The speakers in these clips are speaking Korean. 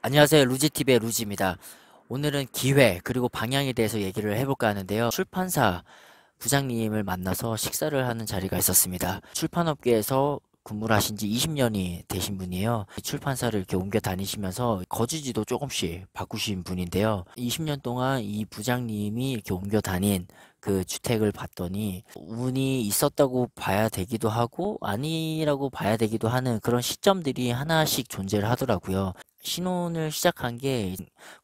안녕하세요. 루지TV의 루지입니다. 오늘은 기회 그리고 방향에 대해서 얘기를 해볼까 하는데요. 출판사 부장님을 만나서 식사를 하는 자리가 있었습니다. 출판업계에서 근무를 하신 지 20년이 되신 분이에요. 출판사를 이렇게 옮겨 다니시면서 거주지도 조금씩 바꾸신 분인데요. 20년 동안 이 부장님이 이렇게 옮겨 다닌 그 주택을 봤더니 운이 있었다고 봐야 되기도 하고 아니라고 봐야 되기도 하는 그런 시점들이 하나씩 존재를 하더라고요. 신혼을 시작한 게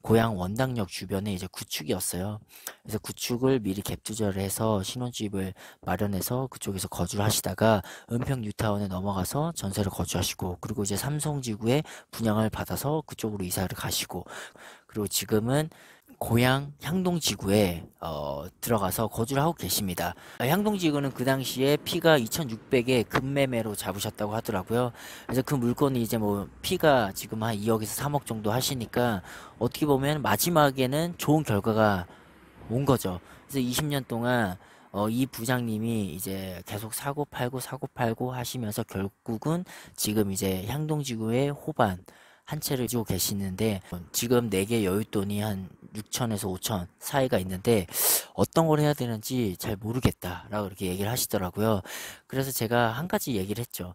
고향 원당역 주변에 이제 구축이었어요. 그래서 구축을 미리 갭 투자를 해서 신혼집을 마련해서 그쪽에서 거주를 하시다가 은평 뉴타운에 넘어가서 전세를 거주하시고, 그리고 이제 삼성지구에 분양을 받아서 그쪽으로 이사를 가시고, 그리고 지금은 고향 향동지구에 들어가서 거주를 하고 계십니다. 향동지구는 그 당시에 피가 2,600에 급매매로 잡으셨다고 하더라고요. 그래서 그 물건이 이제 뭐 피가 지금 한 2억에서 3억 정도 하시니까 어떻게 보면 마지막에는 좋은 결과가 온 거죠. 그래서 20년 동안 이 부장님이 이제 계속 사고 팔고 사고 팔고 하시면서 결국은 지금 이제 향동지구의 호반 한 채를 지고 계시는데, 지금 내게 여윳돈이 한 6천에서 5천 사이가 있는데 어떤 걸 해야 되는지 잘 모르겠다라고 이렇게 얘기를 하시더라고요. 그래서 제가 한 가지 얘기를 했죠.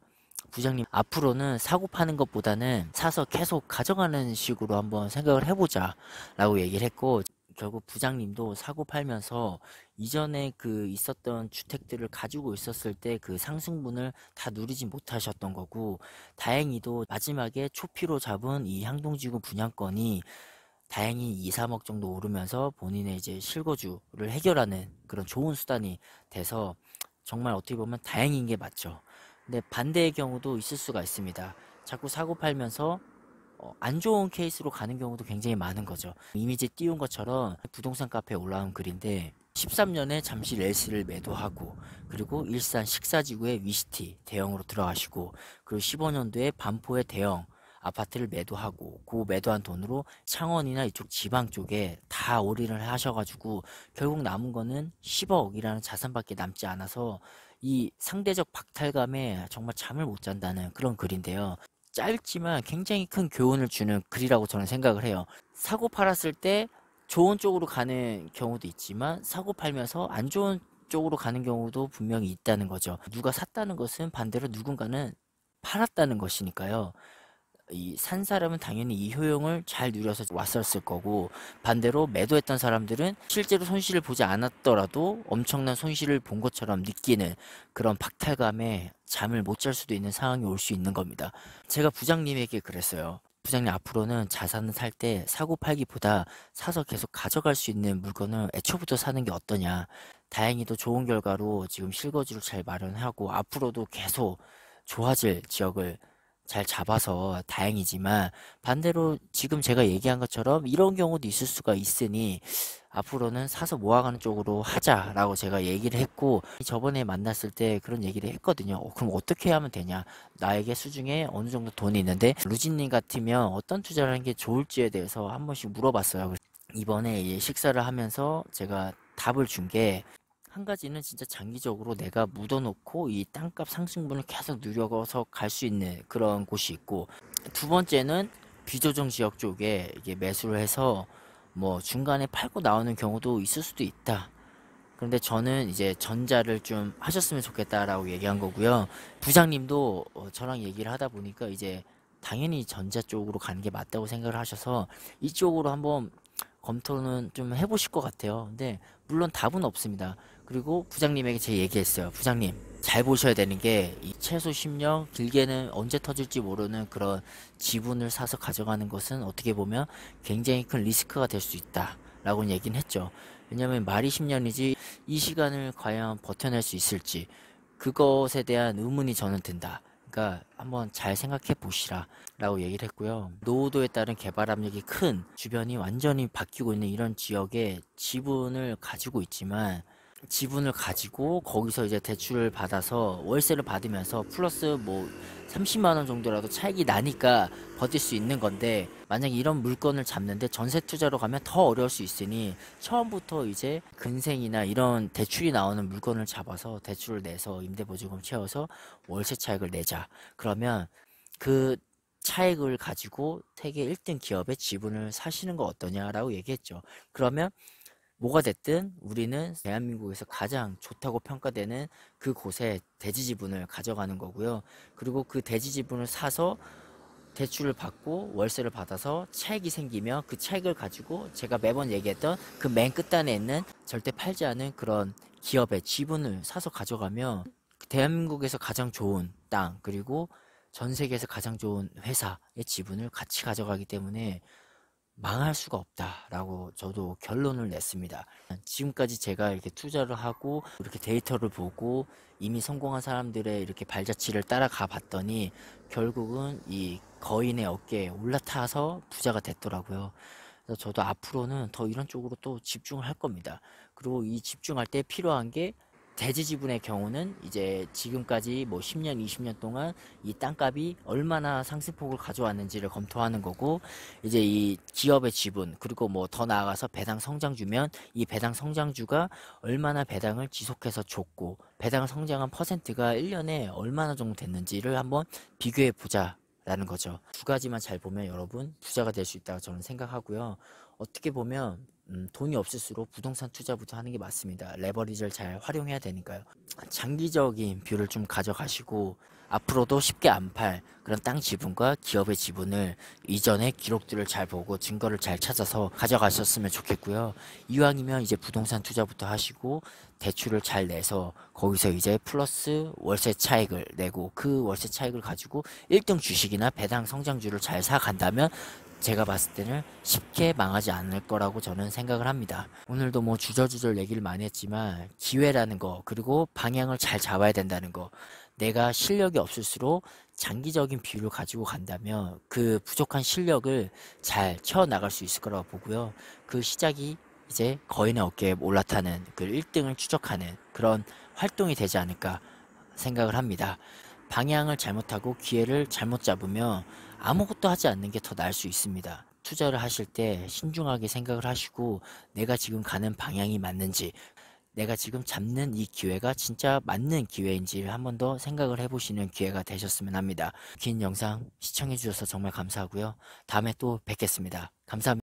부장님, 앞으로는 사고 파는 것보다는 사서 계속 가져가는 식으로 한번 생각을 해보자 라고 얘기를 했고, 결국 부장님도 사고 팔면서 이전에 그 있었던 주택들을 가지고 있었을 때 그 상승분을 다 누리지 못하셨던 거고, 다행히도 마지막에 초피로 잡은 이 향동지구 분양권이 다행히 2, 3억 정도 오르면서 본인의 이제 실거주를 해결하는 그런 좋은 수단이 돼서 정말 어떻게 보면 다행인 게 맞죠. 근데 반대의 경우도 있을 수가 있습니다. 자꾸 사고 팔면서 안 좋은 케이스로 가는 경우도 굉장히 많은 거죠. 이미지 띄운 것처럼 부동산 카페에 올라온 글인데, 13년에 잠시 렐스를 매도하고, 그리고 일산 식사지구에 위시티 대형으로 들어가시고, 그리고 15년도에 반포에 대형 아파트를 매도하고, 그 매도한 돈으로 창원이나 이쪽 지방 쪽에 다 올인을 하셔가지고 결국 남은 거는 10억이라는 자산밖에 남지 않아서 이 상대적 박탈감에 정말 잠을 못 잔다는 그런 글인데요. 짧지만 굉장히 큰 교훈을 주는 글이라고 저는 생각을 해요. 사고 팔았을 때 좋은 쪽으로 가는 경우도 있지만 사고 팔면서 안 좋은 쪽으로 가는 경우도 분명히 있다는 거죠. 누가 샀다는 것은 반대로 누군가는 팔았다는 것이니까요. 이 산 사람은 당연히 이 효용을 잘 누려서 왔었을 거고, 반대로 매도했던 사람들은 실제로 손실을 보지 않았더라도 엄청난 손실을 본 것처럼 느끼는 그런 박탈감에 잠을 못 잘 수도 있는 상황이 올 수 있는 겁니다. 제가 부장님에게 그랬어요. 부장님, 앞으로는 자산을 살 때 사고 팔기보다 사서 계속 가져갈 수 있는 물건을 애초부터 사는 게 어떠냐. 다행히도 좋은 결과로 지금 실거주를 잘 마련하고 앞으로도 계속 좋아질 지역을 잘 잡아서 다행이지만, 반대로 지금 제가 얘기한 것처럼 이런 경우도 있을 수가 있으니 앞으로는 사서 모아가는 쪽으로 하자라고 제가 얘기를 했고, 저번에 만났을 때 그런 얘기를 했거든요. 그럼 어떻게 하면 되냐, 나에게 수중에 어느 정도 돈이 있는데 루진님 같으면 어떤 투자를 하는 게 좋을지에 대해서 한 번씩 물어봤어요. 이번에 식사를 하면서 제가 답을 준 게, 한 가지는 진짜 장기적으로 내가 묻어놓고 이 땅값 상승분을 계속 누려서 갈 수 있는 그런 곳이 있고, 두 번째는 비조정 지역 쪽에 이게 매수를 해서 뭐 중간에 팔고 나오는 경우도 있을 수도 있다. 그런데 저는 이제 전자를 좀 하셨으면 좋겠다라고 얘기한 거고요. 부장님도 저랑 얘기를 하다 보니까 이제 당연히 전자 쪽으로 가는 게 맞다고 생각을 하셔서 이쪽으로 한번 검토는 좀 해보실 것 같아요. 근데 물론 답은 없습니다. 그리고 부장님에게 제가 얘기했어요. 부장님, 잘 보셔야 되는 게 이 최소 10년, 길게는 언제 터질지 모르는 그런 지분을 사서 가져가는 것은 어떻게 보면 굉장히 큰 리스크가 될 수 있다 라고 얘기는 했죠. 왜냐면 말이 10년이지 이 시간을 과연 버텨낼 수 있을지, 그것에 대한 의문이 저는 든다. 그러니까 한번 잘 생각해 보시라 라고 얘기를 했고요. 노후도에 따른 개발 압력이 큰, 주변이 완전히 바뀌고 있는 이런 지역에 지분을 가지고 있지만, 지분을 가지고 거기서 이제 대출을 받아서 월세를 받으면서 플러스 뭐 30만 원 정도라도 차익이 나니까 버틸 수 있는 건데, 만약 이런 물건을 잡는데 전세 투자로 가면 더 어려울 수 있으니 처음부터 이제 근생이나 이런 대출이 나오는 물건을 잡아서 대출을 내서 임대보증금 채워서 월세 차익을 내자. 그러면 그 차액을 가지고 세계 1등 기업의 지분을 사시는 거 어떠냐라고 얘기했죠. 그러면 뭐가 됐든 우리는 대한민국에서 가장 좋다고 평가되는 그곳에 대지 지분을 가져가는 거고요. 그리고 그 대지 지분을 사서 대출을 받고 월세를 받아서 차익이 생기면 그 차익을 가지고 제가 매번 얘기했던 그 맨 끝단에 있는 절대 팔지 않은 그런 기업의 지분을 사서 가져가면 대한민국에서 가장 좋은 땅 그리고 전 세계에서 가장 좋은 회사의 지분을 같이 가져가기 때문에 망할 수가 없다라고 저도 결론을 냈습니다. 지금까지 제가 이렇게 투자를 하고 이렇게 데이터를 보고 이미 성공한 사람들의 이렇게 발자취를 따라가 봤더니 결국은 이 거인의 어깨에 올라타서 부자가 됐더라고요. 그래서 저도 앞으로는 더 이런 쪽으로 또 집중을 할 겁니다. 그리고 이 집중할 때 필요한 게 대지 지분의 경우는 이제 지금까지 뭐 10년, 20년 동안 이 땅값이 얼마나 상승폭을 가져왔는지를 검토하는 거고, 이제 이 기업의 지분, 그리고 뭐 더 나아가서 배당 성장주면 이 배당 성장주가 얼마나 배당을 지속해서 줬고, 배당 성장한 퍼센트가 1년에 얼마나 정도 됐는지를 한번 비교해 보자. 라는 거죠. 두 가지만 잘 보면 여러분 부자가 될 수 있다고 저는 생각하고요. 어떻게 보면 돈이 없을수록 부동산 투자부터 하는 게 맞습니다. 레버리지를 잘 활용해야 되니까요. 장기적인 뷰를 좀 가져가시고 앞으로도 쉽게 안 팔 그런 땅 지분과 기업의 지분을 이전의 기록들을 잘 보고 증거를 잘 찾아서 가져가셨으면 좋겠고요. 이왕이면 이제 부동산 투자부터 하시고 대출을 잘 내서 거기서 이제 플러스 월세 차익을 내고 그 월세 차익을 가지고 1등 주식이나 배당 성장주를 잘 사간다면 제가 봤을 때는 쉽게 망하지 않을 거라고 저는 생각을 합니다. 오늘도 뭐 주저주절 얘기를 많이 했지만 기회라는 거 그리고 방향을 잘 잡아야 된다는 거, 내가 실력이 없을수록 장기적인 비율을 가지고 간다면 그 부족한 실력을 잘 채워나갈 수 있을 거라고 보고요. 그 시작이 이제 거인의 어깨에 올라타는 그 1등을 추적하는 그런 활동이 되지 않을까 생각을 합니다. 방향을 잘못하고 기회를 잘못 잡으면 아무것도 하지 않는 게 더 나을 수 있습니다. 투자를 하실 때 신중하게 생각을 하시고 내가 지금 가는 방향이 맞는지, 내가 지금 잡는 이 기회가 진짜 맞는 기회인지를 한 번 더 생각을 해보시는 기회가 되셨으면 합니다. 긴 영상 시청해주셔서 정말 감사하고요. 다음에 또 뵙겠습니다. 감사합니다.